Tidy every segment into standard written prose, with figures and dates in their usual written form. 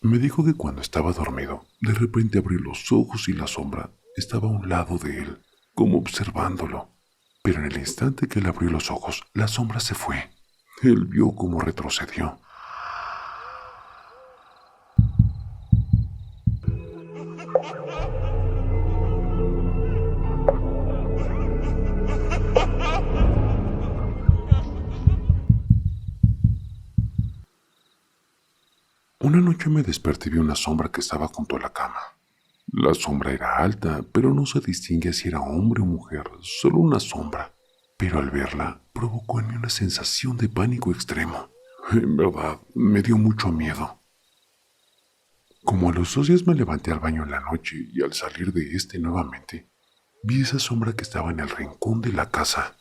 Me dijo que cuando estaba dormido, de repente abrió los ojos y la sombra estaba a un lado de él, como observándolo. Pero en el instante que él abrió los ojos, la sombra se fue. Él vio cómo retrocedió. Una noche me desperté y vi una sombra que estaba junto a la cama. La sombra era alta, pero no se distinguía si era hombre o mujer, solo una sombra. Pero al verla, provocó en mí una sensación de pánico extremo. En verdad, me dio mucho miedo. Como a los 2 días me levanté al baño en la noche y al salir de este nuevamente, vi esa sombra que estaba en el rincón de la casa.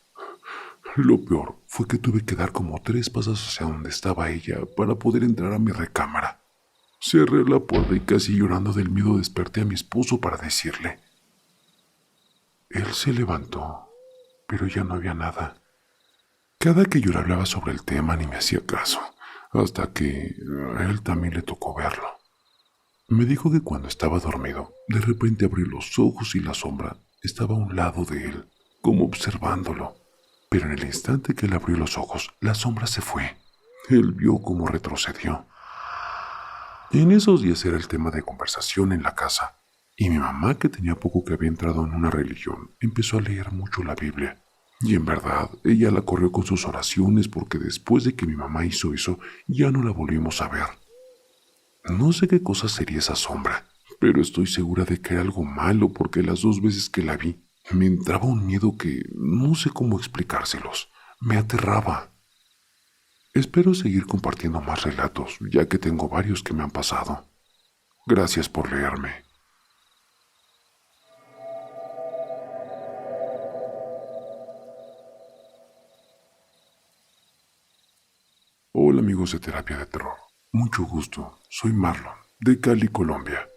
Lo peor fue que tuve que dar como 3 pasos hacia donde estaba ella para poder entrar a mi recámara. Cerré la puerta y casi llorando del miedo desperté a mi esposo para decirle. Él se levantó, pero ya no había nada. Cada que yo le hablaba sobre el tema ni me hacía caso, hasta que a él también le tocó verlo. Me dijo que cuando estaba dormido, de repente abrió los ojos y la sombra estaba a un lado de él, como observándolo. Pero en el instante que él abrió los ojos, la sombra se fue. Él vio cómo retrocedió. En esos días era el tema de conversación en la casa, y mi mamá, que tenía poco que había entrado en una religión, empezó a leer mucho la Biblia. Y en verdad, ella la corrió con sus oraciones porque después de que mi mamá hizo eso, ya no la volvimos a ver. No sé qué cosa sería esa sombra, pero estoy segura de que era algo malo porque las 2 veces que la vi, me entraba un miedo que no sé cómo explicárselos. Me aterraba. Espero seguir compartiendo más relatos, ya que tengo varios que me han pasado. Gracias por leerme. Hola amigos de Terapia de Terror. Mucho gusto. Soy Marlon, de Cali, Colombia.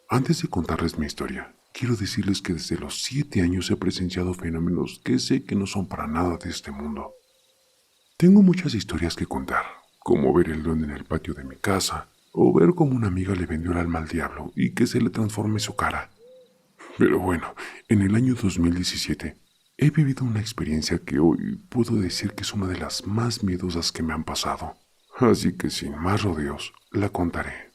Antes de contarles mi historia, quiero decirles que desde los 7 años he presenciado fenómenos que sé que no son para nada de este mundo. Tengo muchas historias que contar, como ver el duende en el patio de mi casa, o ver cómo una amiga le vendió el alma al diablo y que se le transforme su cara. Pero bueno, en el año 2017 he vivido una experiencia que hoy puedo decir que es una de las más miedosas que me han pasado. Así que sin más rodeos, la contaré.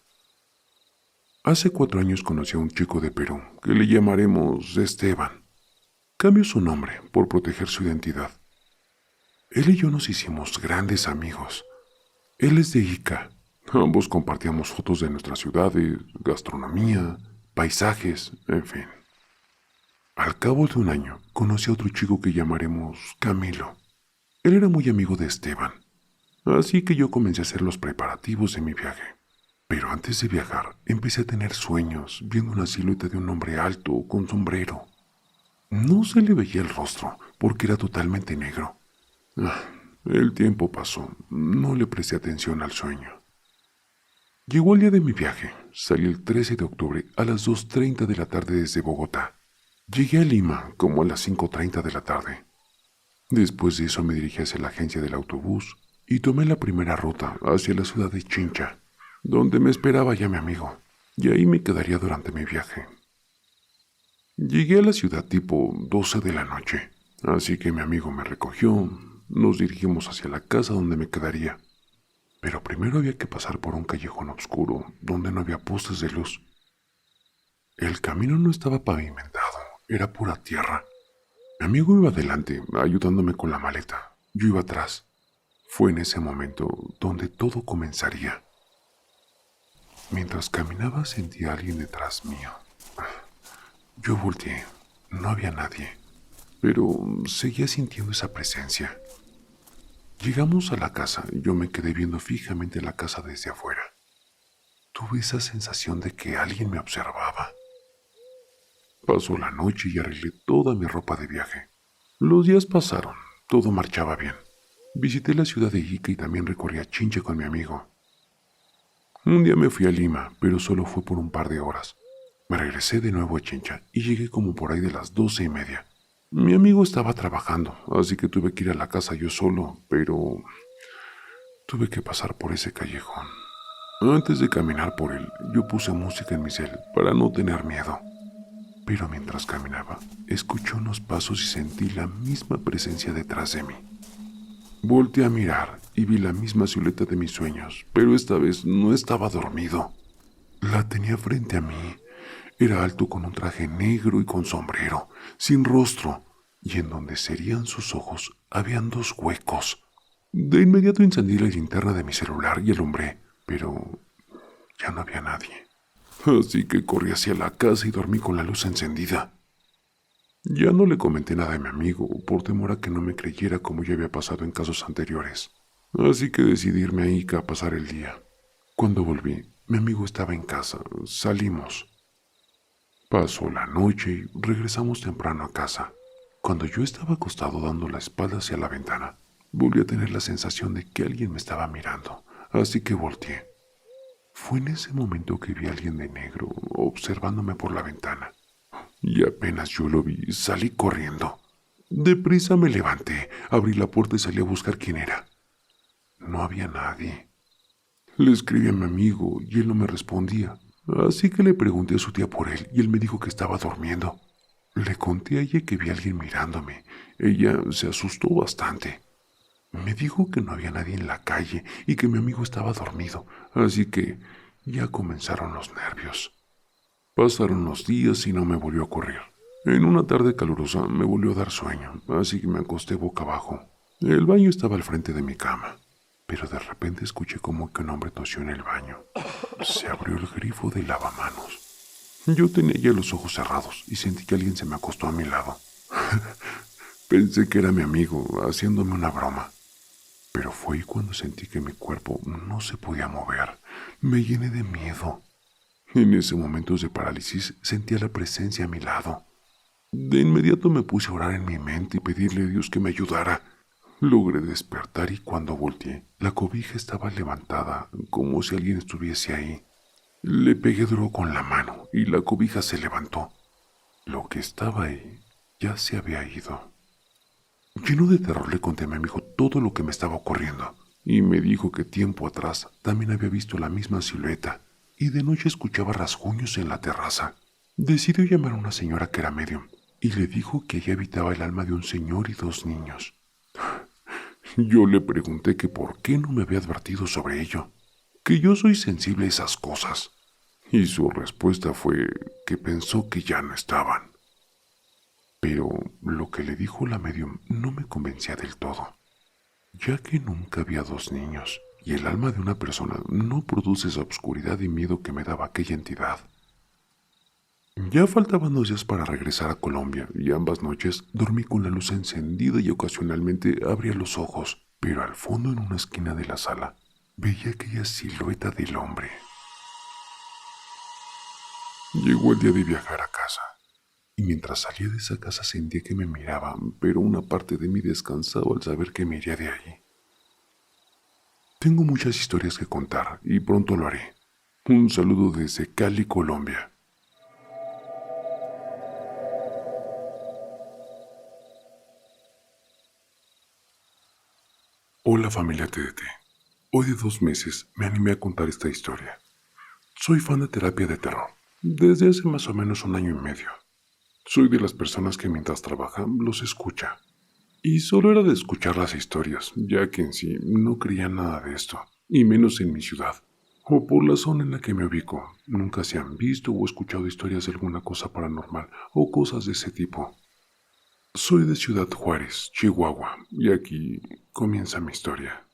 Hace 4 años conocí a un chico de Perú, que le llamaremos Esteban. Cambió su nombre por proteger su identidad. Él y yo nos hicimos grandes amigos. Él es de Ica. Ambos compartíamos fotos de nuestras ciudades, gastronomía, paisajes, en fin. Al cabo de un año, conocí a otro chico que llamaremos Camilo. Él era muy amigo de Esteban, así que yo comencé a hacer los preparativos de mi viaje. Pero antes de viajar, empecé a tener sueños, viendo una silueta de un hombre alto, con sombrero. No se le veía el rostro, porque era totalmente negro. El tiempo pasó, no le presté atención al sueño. Llegó el día de mi viaje, salí el 13 de octubre a las 2:30 de la tarde desde Bogotá. Llegué a Lima como a las 5:30 de la tarde. Después de eso me dirigí hacia la agencia del autobús y tomé la primera ruta hacia la ciudad de Chincha, donde me esperaba ya mi amigo, y ahí me quedaría durante mi viaje. Llegué a la ciudad tipo 12 de la noche, así que mi amigo me recogió, nos dirigimos hacia la casa donde me quedaría. Pero primero había que pasar por un callejón oscuro donde no había postes de luz. El camino no estaba pavimentado, era pura tierra. Mi amigo iba adelante, ayudándome con la maleta. Yo iba atrás. Fue en ese momento donde todo comenzaría. Mientras caminaba sentí a alguien detrás mío. Yo volteé. No había nadie, pero seguía sintiendo esa presencia. Llegamos a la casa y yo me quedé viendo fijamente la casa desde afuera. Tuve esa sensación de que alguien me observaba. Pasó la noche y arreglé toda mi ropa de viaje. Los días pasaron, todo marchaba bien. Visité la ciudad de Ica y también recorrí a Chincha con mi amigo. Un día me fui a Lima, pero solo fue por un par de horas. Me regresé de nuevo a Chincha y llegué como por ahí de las 12:30. Mi amigo estaba trabajando, así que tuve que ir a la casa yo solo, pero tuve que pasar por ese callejón. Antes de caminar por él, yo puse música en mi cel para no tener miedo. Pero mientras caminaba, escuché unos pasos y sentí la misma presencia detrás de mí. Volteé a mirar y vi la misma silueta de mis sueños, pero esta vez no estaba dormido. La tenía frente a mí. Era alto con un traje negro y con sombrero, sin rostro, y en donde serían sus ojos habían 2 huecos. De inmediato encendí la linterna de mi celular y alumbré, pero ya no había nadie. Así que corrí hacia la casa y dormí con la luz encendida. Ya no le comenté nada a mi amigo, por temor a que no me creyera como ya había pasado en casos anteriores. Así que decidí irme a Ica a pasar el día. Cuando volví, mi amigo estaba en casa. Salimos. Pasó la noche y regresamos temprano a casa. Cuando yo estaba acostado dando la espalda hacia la ventana, volví a tener la sensación de que alguien me estaba mirando, así que volteé. Fue en ese momento que vi a alguien de negro observándome por la ventana. Y apenas yo lo vi, salí corriendo. Deprisa me levanté, abrí la puerta y salí a buscar quién era. No había nadie. Le escribí a mi amigo y él no me respondía. Así que le pregunté a su tía por él y él me dijo que estaba durmiendo. Le conté a ella que vi a alguien mirándome. Ella se asustó bastante. Me dijo que no había nadie en la calle y que mi amigo estaba dormido, así que ya comenzaron los nervios. Pasaron los días y no me volvió a ocurrir. En una tarde calurosa me volvió a dar sueño, así que me acosté boca abajo. El baño estaba al frente de mi cama, pero de repente escuché como que un hombre tosió en el baño. Se abrió el grifo de lavamanos. Yo tenía ya los ojos cerrados y sentí que alguien se me acostó a mi lado. Pensé que era mi amigo, haciéndome una broma. Pero fue cuando sentí que mi cuerpo no se podía mover. Me llené de miedo. En ese momento de parálisis sentía la presencia a mi lado. De inmediato me puse a orar en mi mente y pedirle a Dios que me ayudara. Logré despertar y cuando volteé, la cobija estaba levantada, como si alguien estuviese ahí. Le pegué duro con la mano y la cobija se levantó. Lo que estaba ahí ya se había ido. Lleno de terror le conté a mi amigo todo lo que me estaba ocurriendo y me dijo que tiempo atrás también había visto la misma silueta y de noche escuchaba rasguños en la terraza. Decidió llamar a una señora que era medium y le dijo que allí habitaba el alma de un señor y 2 niños. Yo le pregunté que por qué no me había advertido sobre ello, que yo soy sensible a esas cosas, y su respuesta fue que pensó que ya no estaban. Pero lo que le dijo la medium no me convencía del todo, ya que nunca había 2 niños, y el alma de una persona no produce esa oscuridad y miedo que me daba aquella entidad. Ya faltaban 2 días para regresar a Colombia, y ambas noches dormí con la luz encendida y ocasionalmente abría los ojos, pero al fondo en una esquina de la sala veía aquella silueta del hombre. Llegó el día de viajar a casa. Y mientras salía de esa casa sentía que me miraban, pero una parte de mí descansaba al saber que me iría de allí. Tengo muchas historias que contar y pronto lo haré. Un saludo desde Cali, Colombia. Hola familia TDT. Hoy de 2 meses me animé a contar esta historia. Soy fan de terapia de terror, desde hace más o menos 1 año y medio. Soy de las personas que mientras trabaja los escucha. Y solo era de escuchar las historias, ya que en sí no creía nada de esto, y menos en mi ciudad, o por la zona en la que me ubico. Nunca se han visto o escuchado historias de alguna cosa paranormal o cosas de ese tipo. Soy de Ciudad Juárez, Chihuahua, y aquí comienza mi historia.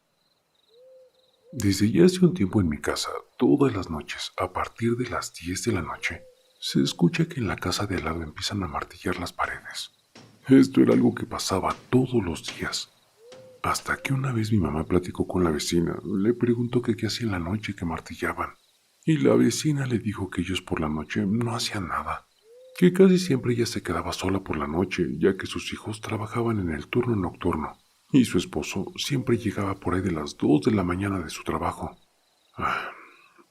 Desde ya hace un tiempo en mi casa, todas las noches, a partir de las 10 de la noche, se escucha que en la casa de al lado empiezan a martillar las paredes. Esto era algo que pasaba todos los días. Hasta que una vez mi mamá platicó con la vecina, le preguntó que qué hacía en la noche que martillaban. Y la vecina le dijo que ellos por la noche no hacían nada, que casi siempre ella se quedaba sola por la noche, ya que sus hijos trabajaban en el turno nocturno, y su esposo siempre llegaba por ahí de las 2 de la mañana de su trabajo.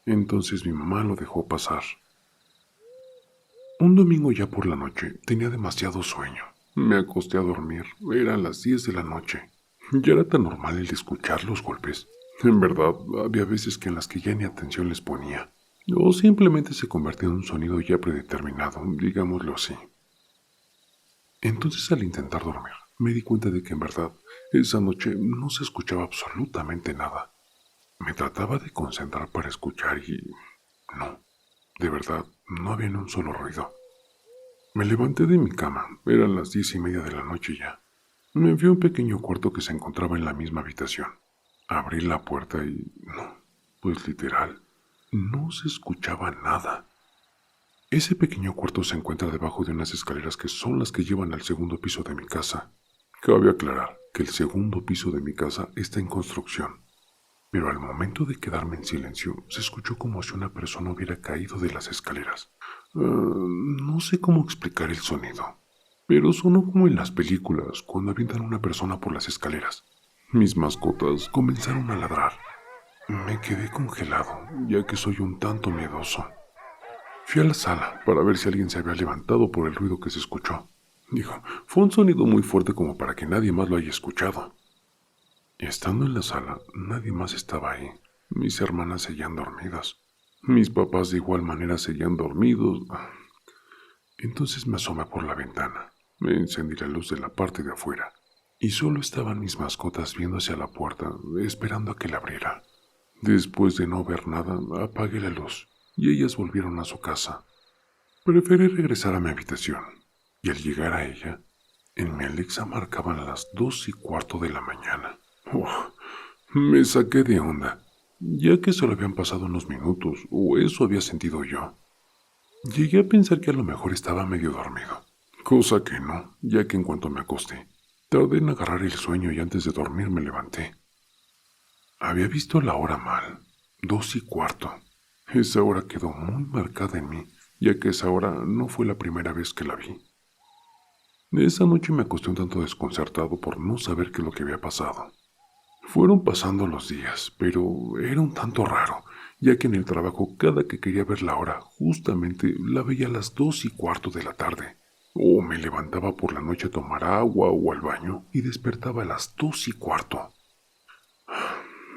Entonces mi mamá lo dejó pasar. Un domingo ya por la noche tenía demasiado sueño. Me acosté a dormir, eran las 10 de la noche. Ya era tan normal el escuchar los golpes, En verdad, había veces que en las que ya ni atención les ponía, o simplemente se convertía en un sonido ya predeterminado, digámoslo así. Entonces, al intentar dormir, me di cuenta de que en verdad, esa noche no se escuchaba absolutamente nada. Me trataba de concentrar para escuchar y... no, de verdad, no había ni un solo ruido. Me levanté de mi cama, eran las 10:30 de la noche ya. Me fui a un pequeño cuarto que se encontraba en la misma habitación. Abrí la puerta y... no, pues literal, no se escuchaba nada. Ese pequeño cuarto se encuentra debajo de unas escaleras que son las que llevan al segundo piso de mi casa. Cabe aclarar que el segundo piso de mi casa está en construcción, pero al momento de quedarme en silencio, se escuchó como si una persona hubiera caído de las escaleras. No sé cómo explicar el sonido, pero sonó como en las películas cuando avientan a una persona por las escaleras. Mis mascotas comenzaron a ladrar. Me quedé congelado, ya que soy un tanto miedoso. Fui a la sala para ver si alguien se había levantado por el ruido que se escuchó. Dijo, fue un sonido muy fuerte como para que nadie más lo haya escuchado. Estando en la sala, nadie más estaba ahí. Mis hermanas seguían dormidas. Mis papás de igual manera seguían dormidos. Entonces me asomé por la ventana. Me encendí la luz de la parte de afuera. Y solo estaban mis mascotas viendo hacia la puerta, esperando a que la abriera. Después de no ver nada, apagué la luz y ellas volvieron a su casa. Preferí regresar a mi habitación, y al llegar a ella, en mi Alexa marcaban las 2:15 de la mañana. Me saqué de onda, ya que solo habían pasado unos minutos, o eso había sentido yo. Llegué a pensar que a lo mejor estaba medio dormido, cosa que no, ya que en cuanto me acosté, tardé en agarrar el sueño y antes de dormir me levanté. Había visto la hora mal, 2:15. Esa hora quedó muy marcada en mí, ya que esa hora no fue la primera vez que la vi. Esa noche me acosté un tanto desconcertado por no saber qué es lo que había pasado. Fueron pasando los días, pero era un tanto raro, ya que en el trabajo cada que quería ver la hora, justamente la veía a las 2:15 de la tarde. O me levantaba por la noche a tomar agua o al baño y despertaba a las 2:15.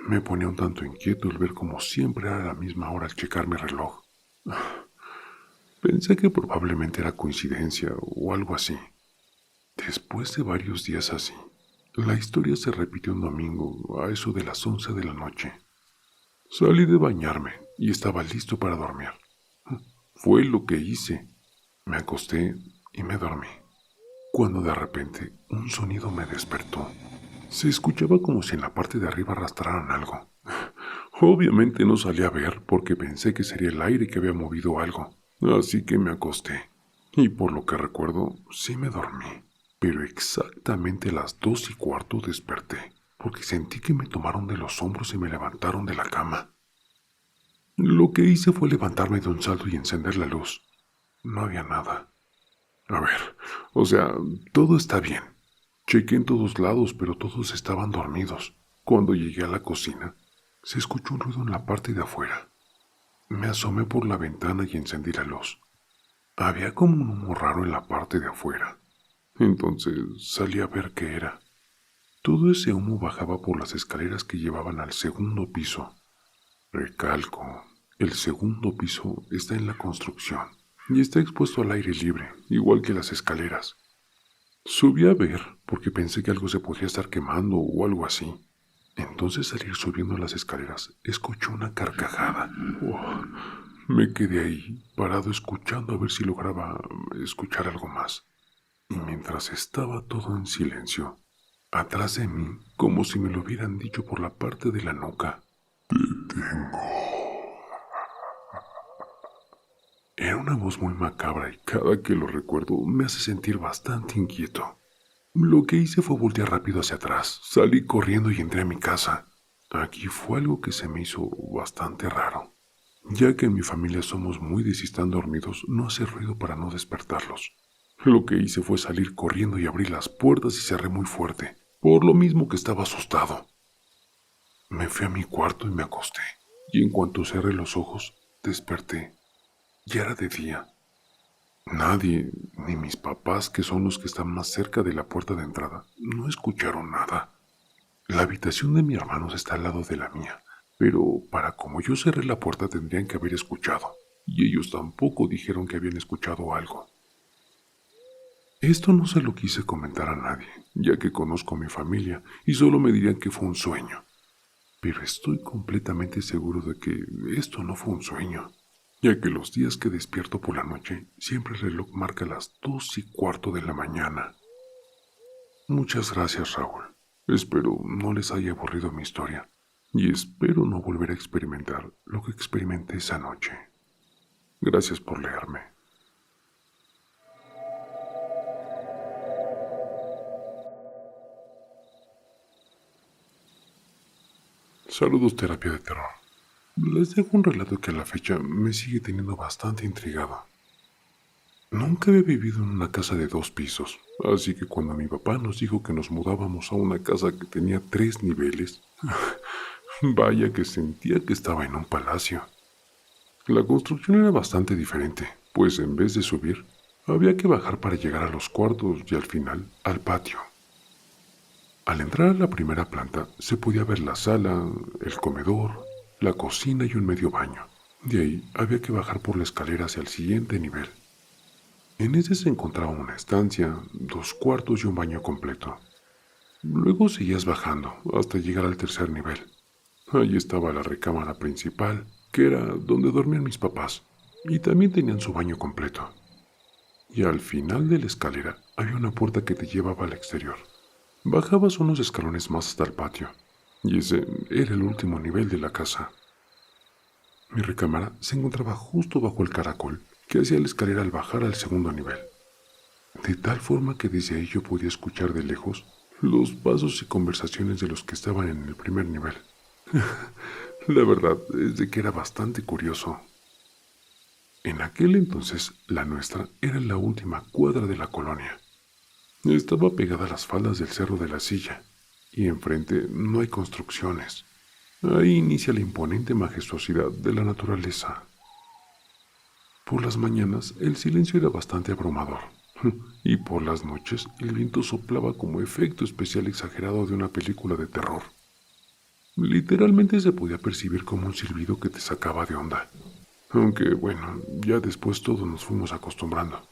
Me ponía un tanto inquieto el ver como siempre era la misma hora al checar mi reloj. Pensé que probablemente era coincidencia o algo así. Después de varios días así, la historia se repitió un domingo a eso de las 11 de la noche. Salí de bañarme y estaba listo para dormir. Fue lo que hice. Me acosté y me dormí, cuando de repente un sonido me despertó. Se escuchaba como si en la parte de arriba arrastraran algo. Obviamente no salí a ver porque pensé que sería el aire que había movido algo, así que me acosté. Y por lo que recuerdo, sí me dormí, pero exactamente a las 2:15 desperté, porque sentí que me tomaron de los hombros y me levantaron de la cama. Lo que hice fue levantarme de un salto y encender la luz. No había nada. A ver, o sea, todo está bien. Chequé en todos lados, pero todos estaban dormidos. Cuando llegué a la cocina, se escuchó un ruido en la parte de afuera. Me asomé por la ventana y encendí la luz. Había como un humo raro en la parte de afuera. Entonces salí a ver qué era. Todo ese humo bajaba por las escaleras que llevaban al segundo piso. Recalco, el segundo piso está en la construcción y está expuesto al aire libre, igual que las escaleras. Subí a ver porque pensé que algo se podría estar quemando o algo así. Entonces al ir subiendo las escaleras, escuché una carcajada. Me quedé ahí, parado escuchando a ver si lograba escuchar algo más. Y mientras estaba todo en silencio, atrás de mí, como si me lo hubieran dicho por la parte de la nuca, era una voz muy macabra y cada que lo recuerdo me hace sentir bastante inquieto. Lo que hice fue voltear rápido hacia atrás, salí corriendo y entré a mi casa. Aquí fue algo que se me hizo bastante raro, ya que en mi familia somos muy de si están dormidos no hacer ruido para no despertarlos. Lo que hice fue salir corriendo y abrir las puertas y cerré muy fuerte, por lo mismo que estaba asustado. Me fui a mi cuarto y me acosté, y en cuanto cerré los ojos, desperté. Ya era de día. Nadie, ni mis papás, que son los que están más cerca de la puerta de entrada, no escucharon nada. La habitación de mi hermano está al lado de la mía, pero para como yo cerré la puerta tendrían que haber escuchado, y ellos tampoco dijeron que habían escuchado algo. Esto no se lo quise comentar a nadie, ya que conozco a mi familia y solo me dirían que fue un sueño. Pero estoy completamente seguro de que esto no fue un sueño, ya que los días que despierto por la noche siempre el reloj marca las 2:15 de la mañana. Muchas gracias, Raúl. Espero no les haya aburrido mi historia y espero no volver a experimentar lo que experimenté esa noche. Gracias por leerme. Saludos, terapia de terror. Les dejo un relato que a la fecha me sigue teniendo bastante intrigado. Nunca había vivido en una casa de 2 pisos, así que cuando mi papá nos dijo que nos mudábamos a una casa que tenía 3 niveles, vaya que sentía que estaba en un palacio. La construcción era bastante diferente, pues en vez de subir, había que bajar para llegar a los cuartos y al final al patio. Al entrar a la primera planta se podía ver la sala, el comedor, la cocina y un medio baño. De ahí había que bajar por la escalera hacia el siguiente nivel. En ese se encontraba una estancia, 2 cuartos y un baño completo. Luego seguías bajando hasta llegar al tercer nivel. Allí estaba la recámara principal, que era donde dormían mis papás, y también tenían su baño completo. Y al final de la escalera había una puerta que te llevaba al exterior. Bajabas unos escalones más hasta el patio, y ese era el último nivel de la casa. Mi recámara se encontraba justo bajo el caracol que hacía la escalera al bajar al segundo nivel, de tal forma que desde ahí yo podía escuchar de lejos los pasos y conversaciones de los que estaban en el primer nivel. La verdad es de que era bastante curioso. En aquel entonces, la nuestra era la última cuadra de la colonia. Estaba pegada a las faldas del Cerro de la Silla, y enfrente no hay construcciones. Ahí inicia la imponente majestuosidad de la naturaleza. Por las mañanas el silencio era bastante abrumador, y por las noches el viento soplaba como efecto especial exagerado de una película de terror. Literalmente se podía percibir como un silbido que te sacaba de onda, aunque bueno, ya después todos nos fuimos acostumbrando.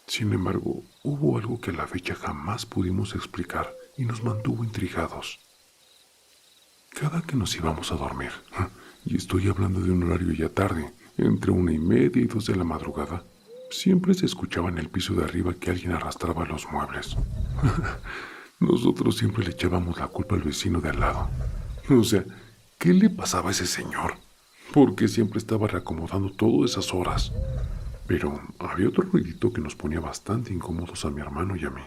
Sin embargo, hubo algo que a la fecha jamás pudimos explicar y nos mantuvo intrigados. Cada que nos íbamos a dormir, y estoy hablando de un horario ya tarde, entre 1:30 y 2 de la madrugada, siempre se escuchaba en el piso de arriba que alguien arrastraba los muebles. Nosotros siempre le echábamos la culpa al vecino de al lado. O sea, ¿qué le pasaba a ese señor? Porque siempre estaba reacomodando todo esas horas. Pero había otro ruidito que nos ponía bastante incómodos a mi hermano y a mí.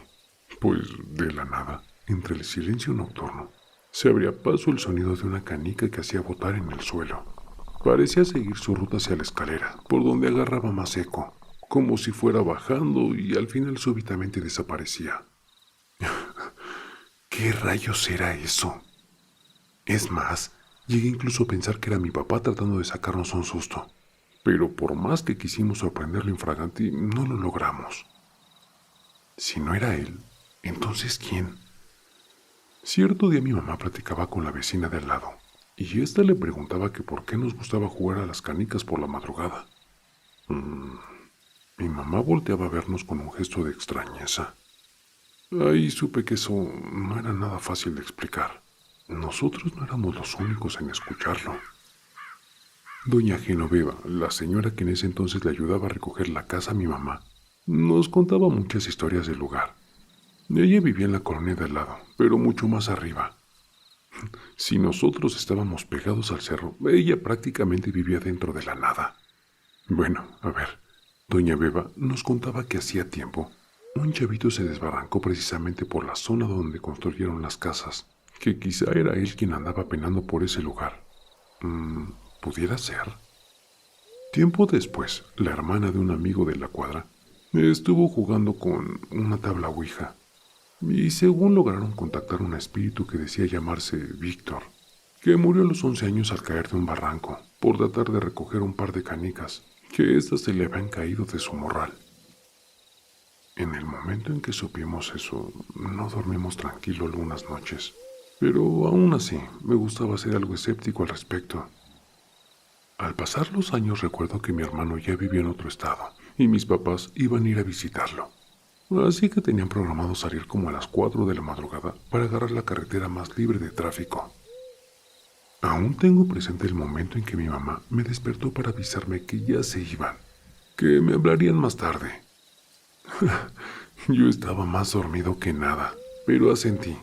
Pues de la nada, entre el silencio nocturno, se abría paso el sonido de una canica que hacía botar en el suelo. Parecía seguir su ruta hacia la escalera, por donde agarraba más eco, como si fuera bajando y al final súbitamente desaparecía. ¿Qué rayos era eso? Es más, llegué incluso a pensar que era mi papá tratando de sacarnos un susto. Pero por más que quisimos sorprenderlo infraganti, no lo logramos. Si no era él, entonces ¿quién? Cierto día mi mamá platicaba con la vecina de al lado, y ésta le preguntaba que por qué nos gustaba jugar a las canicas por la madrugada. Mi mamá volteaba a vernos con un gesto de extrañeza. Ahí supe que eso no era nada fácil de explicar. Nosotros no éramos los únicos en escucharlo. Doña Genoveva, la señora que en ese entonces le ayudaba a recoger la casa a mi mamá, nos contaba muchas historias del lugar. Ella vivía en la colonia de al lado, pero mucho más arriba. Si nosotros estábamos pegados al cerro, ella prácticamente vivía dentro de la nada. Bueno, a ver, doña Beba nos contaba que hacía tiempo, un chavito se desbarrancó precisamente por la zona donde construyeron las casas, que quizá era él quien andaba penando por ese lugar. ¿Pudiera ser? Tiempo después, la hermana de un amigo de la cuadra estuvo jugando con una tabla ouija, y según lograron contactar un espíritu que decía llamarse Víctor, que murió a los 11 años al caer de un barranco por tratar de recoger un par de canicas que éstas se le habían caído de su morral. En el momento en que supimos eso, no dormimos tranquilo algunas noches, Pero aún así, me gustaba ser algo escéptico al respecto. Al pasar los años recuerdo que mi hermano ya vivía en otro estado y mis papás iban a ir a visitarlo. Así que tenían programado salir como a las 4 de la madrugada para agarrar la carretera más libre de tráfico. Aún tengo presente el momento en que mi mamá me despertó para avisarme que ya se iban, que me hablarían más tarde. Yo estaba más dormido que nada, pero asentí.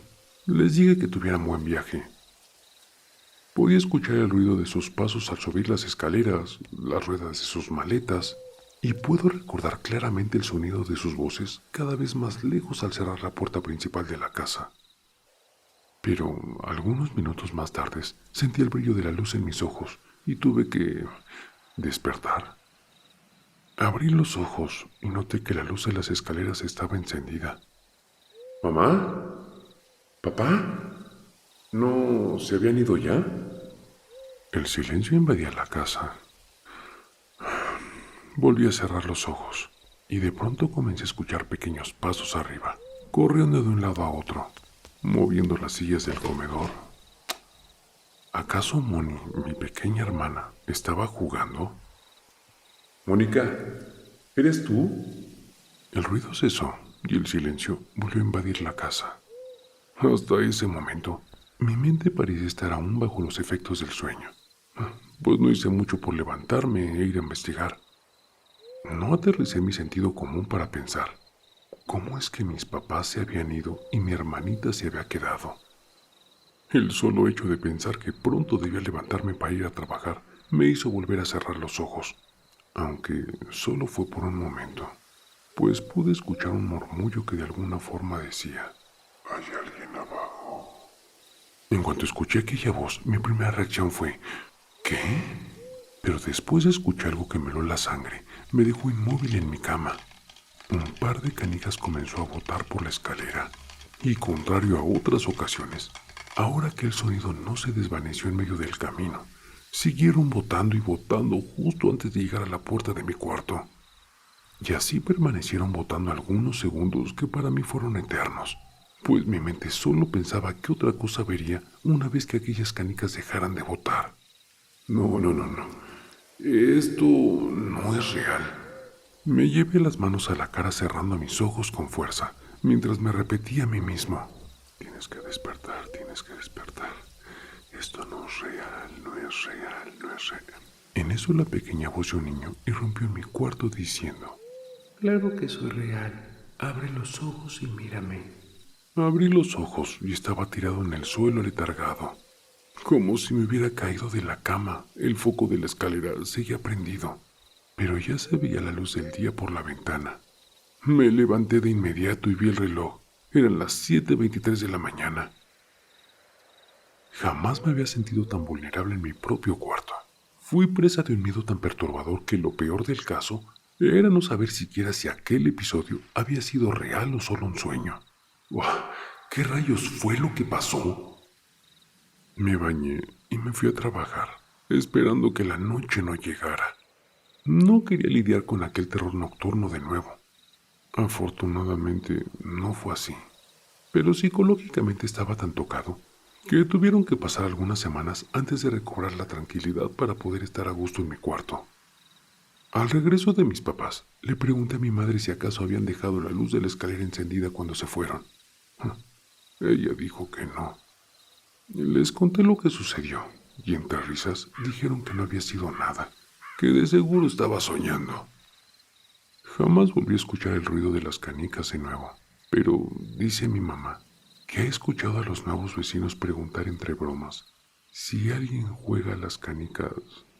Les dije que tuvieran buen viaje. Podía escuchar el ruido de sus pasos al subir las escaleras, las ruedas de sus maletas, y puedo recordar claramente el sonido de sus voces cada vez más lejos al cerrar la puerta principal de la casa. Pero algunos minutos más tarde sentí el brillo de la luz en mis ojos y tuve que despertar. Abrí los ojos y noté que la luz de las escaleras estaba encendida. ¿Mamá? ¿Papá? ¿No se habían ido ya? El silencio invadía la casa. Volví a cerrar los ojos y de pronto comencé a escuchar pequeños pasos arriba, corriendo de un lado a otro, moviendo las sillas del comedor. ¿Acaso Moni, mi pequeña hermana, estaba jugando? Mónica, ¿eres tú? El ruido cesó y el silencio volvió a invadir la casa. Hasta ese momento, mi mente parecía estar aún bajo los efectos del sueño, pues no hice mucho por levantarme e ir a investigar. No aterricé mi sentido común para pensar, ¿cómo es que mis papás se habían ido y mi hermanita se había quedado? El solo hecho de pensar que pronto debía levantarme para ir a trabajar me hizo volver a cerrar los ojos, aunque solo fue por un momento, pues pude escuchar un murmullo que de alguna forma decía: «Hay alguien abajo». En cuanto escuché aquella voz, mi primera reacción fue: ¿qué? Pero después escuché algo que me heló la sangre, me dejó inmóvil en mi cama. Un par de canicas comenzó a botar por la escalera, y contrario a otras ocasiones, ahora aquel sonido no se desvaneció en medio del camino. Siguieron botando y botando justo antes de llegar a la puerta de mi cuarto. Y así permanecieron botando algunos segundos que para mí fueron eternos, pues mi mente solo pensaba qué otra cosa vería una vez que aquellas canicas dejaran de botar. No. Esto no es real. Me llevé las manos a la cara cerrando mis ojos con fuerza, mientras me repetía a mí mismo: tienes que despertar, tienes que despertar. Esto no es real, no es real, no es real. En eso la pequeña voz de un niño irrumpió en mi cuarto diciendo: claro que soy real. Abre los ojos y mírame. Abrí los ojos y estaba tirado en el suelo letargado, como si me hubiera caído de la cama. El foco de la escalera seguía prendido, pero ya se veía la luz del día por la ventana. Me levanté de inmediato y vi el reloj. Eran las 7:23 de la mañana. Jamás me había sentido tan vulnerable en mi propio cuarto. Fui presa de un miedo tan perturbador que lo peor del caso era no saber siquiera si aquel episodio había sido real o solo un sueño. ¡Wow! ¿Qué rayos fue lo que pasó? Me bañé y me fui a trabajar, esperando que la noche no llegara. No quería lidiar con aquel terror nocturno de nuevo. Afortunadamente no fue así, pero psicológicamente estaba tan tocado que tuvieron que pasar algunas semanas antes de recobrar la tranquilidad para poder estar a gusto en mi cuarto. Al regreso de mis papás, le pregunté a mi madre si acaso habían dejado la luz de la escalera encendida cuando se fueron. Ella dijo que no. Les conté lo que sucedió y entre risas dijeron que no había sido nada, que de seguro estaba soñando. Jamás volví a escuchar el ruido de las canicas de nuevo, pero dice mi mamá que ha escuchado a los nuevos vecinos preguntar entre bromas si alguien juega a las canicas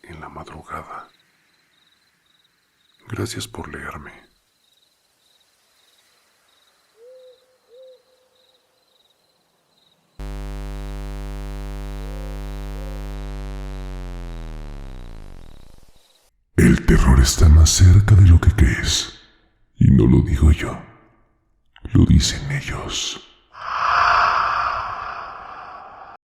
en la madrugada. Gracias por leerme. El terror está más cerca de lo que crees. Y no lo digo yo, lo dicen ellos.